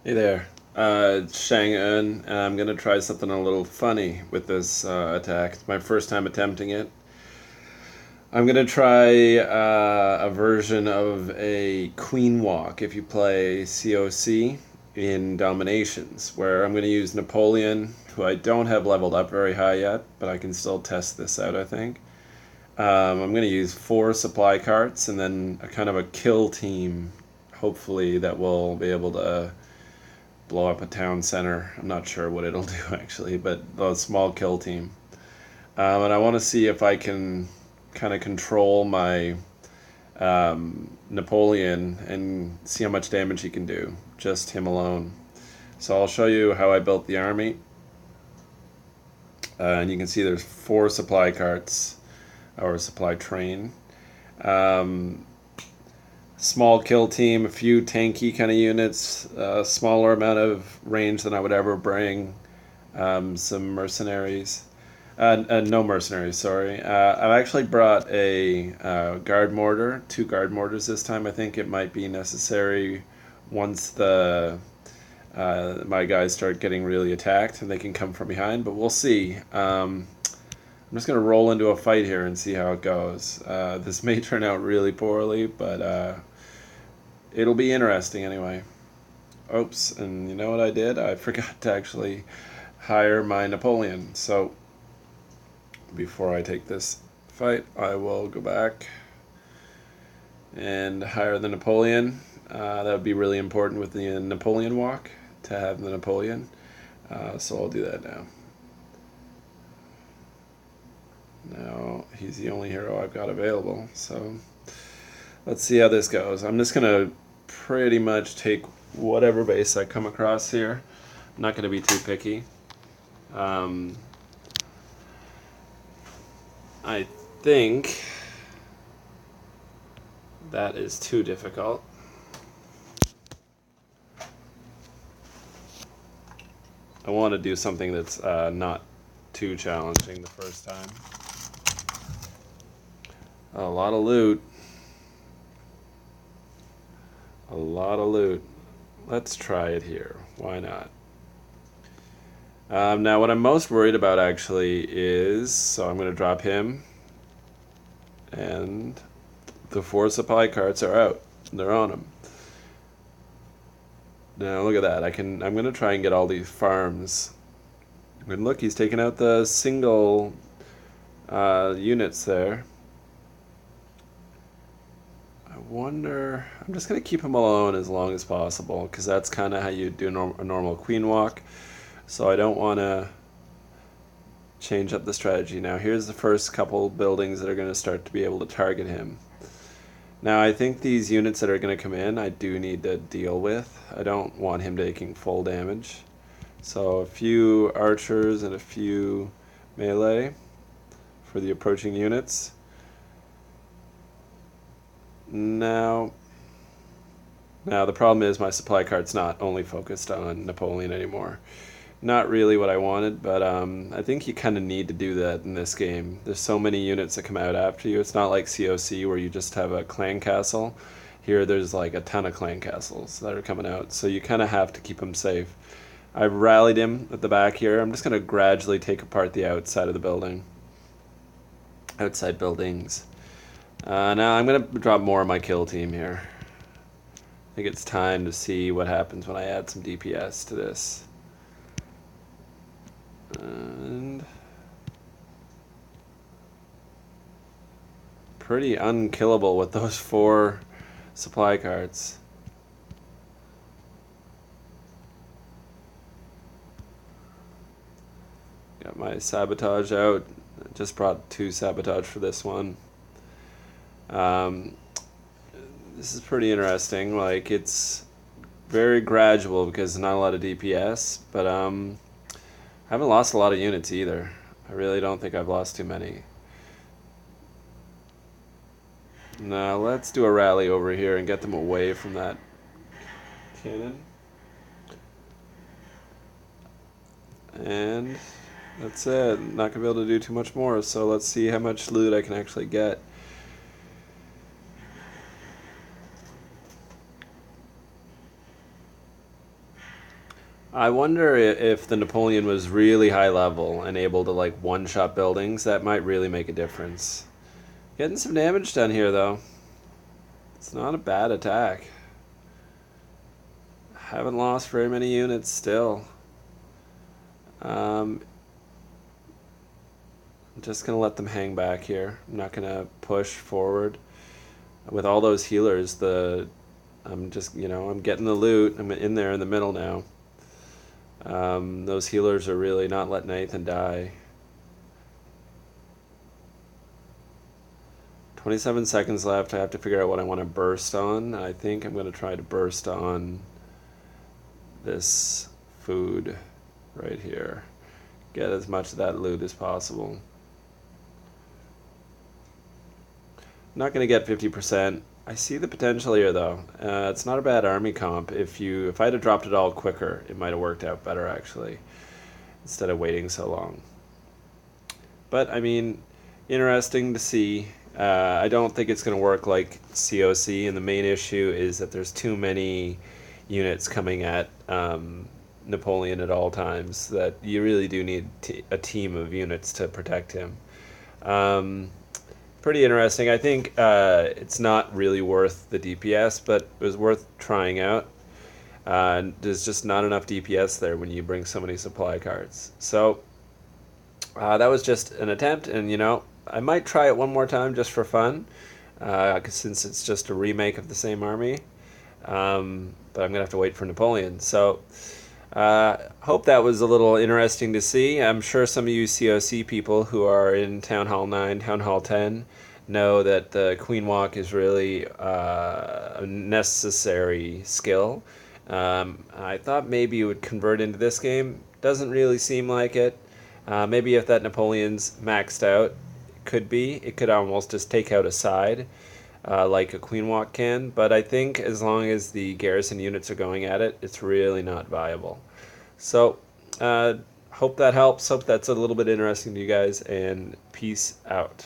Hey there, it's Shang-Un, and I'm gonna try something a little funny with this attack. It's my first time attempting it. I'm gonna try a version of a queen walk if you play COC in Dominations, where I'm gonna use Napoleon, who I don't have leveled up very high yet, but I can still test this out, I think. I'm gonna use 4 supply carts and then a kind of a kill team, hopefully, that will be able to blow up a town center. I'm not sure what it'll do actually, but a small kill team. And I want to see if I can kind of control my Napoleon and see how much damage he can do, just him alone. So I'll show you how I built the army. And you can see there's 4 supply carts, or supply train. Um, Small kill team, a few tanky kind of units, a smaller amount of range than I would ever bring, some mercenaries. No mercenaries, sorry. I've actually brought a guard mortar, 2 guard mortars this time. I think it might be necessary once the my guys start getting really attacked and they can come from behind, but we'll see. I'm just going to roll into a fight here and see how it goes. This may turn out really poorly, but it'll be interesting anyway. Oops, and you know what I did? I forgot to actually hire my Napoleon. So before I take this fight, I will go back and hire the Napoleon. That would be really important with the Napoleon walk, to have the Napoleon. So I'll do that now. Now he's the only hero I've got available, so let's see how this goes. I'm just gonna pretty much take whatever base I come across here. I'm not gonna be too picky. I think that is too difficult. I want to do something that's not too challenging the first time. A lot of loot. A lot of loot. Let's try it here. Why not? Now, what I'm most worried about actually is, so I'm going to drop him, and the 4 supply carts are out. They're on him. Now look at that. I'm going to try and get all these farms. And look, he's taking out the single units there. I wonder. I'm just going to keep him alone as long as possible, because that's kind of how you do a normal queen walk. So I don't want to change up the strategy. Now here's the first couple buildings that are going to start to be able to target him. Now I think these units that are going to come in, I do need to deal with. I don't want him taking full damage. So a few archers and a few melee for the approaching units. Now the problem is my supply cart's not only focused on Napoleon anymore. Not really what I wanted, but I think you kind of need to do that in this game. There's so many units that come out after you. It's not like COC where you just have a clan castle. Here there's like a ton of clan castles that are coming out, so you kind of have to keep them safe. I've rallied him at the back here. I'm just going to gradually take apart the outside of the building. Outside buildings. Now I'm going to drop more of my kill team here. I think it's time to see what happens when I add some DPS to this. And pretty unkillable with those 4 supply carts. Got my sabotage out. Just brought 2 sabotage for this one. This is pretty interesting. Like, it's very gradual because there's not a lot of DPS, but I haven't lost a lot of units either. I really don't think I've lost too many. Now let's do a rally over here and get them away from that cannon. And that's it. Not gonna be able to do too much more, so let's see how much loot I can actually get. I wonder if the Napoleon was really high level and able to like one-shot buildings. That might really make a difference. Getting some damage done here though. It's not a bad attack. Haven't lost very many units still. I'm just gonna let them hang back here. I'm not gonna push forward. With all those healers, I'm just, I'm getting the loot. I'm in there in the middle now. Those healers are really not letting anything die. 27 seconds left. I have to figure out what I want to burst on. I think I'm going to try to burst on this food right here. Get as much of that loot as possible. I'm not going to get 50%. I see the potential here though. It's not a bad army comp. If I'd have dropped it all quicker, it might have worked out better actually, instead of waiting so long. But I mean, interesting to see. I don't think it's going to work like COC, and the main issue is that there's too many units coming at Napoleon at all times that you really do need a team of units to protect him. Pretty interesting. I think it's not really worth the DPS, but it was worth trying out. There's just not enough DPS there when you bring so many supply cards. So that was just an attempt, and I might try it one more time just for fun, since it's just a remake of the same army. But I'm going to have to wait for Napoleon. So hope that was a little interesting to see. I'm sure some of you COC people who are in Town Hall 9, Town Hall 10 know that the Queen Walk is really a necessary skill. I thought maybe it would convert into this game. Doesn't really seem like it. Maybe if that Napoleon's maxed out, it could almost just take out a side, like a Queen Walk can. But I think as long as the garrison units are going at it, it's really not viable. So, hope that helps. Hope that's a little bit interesting to you guys, and peace out.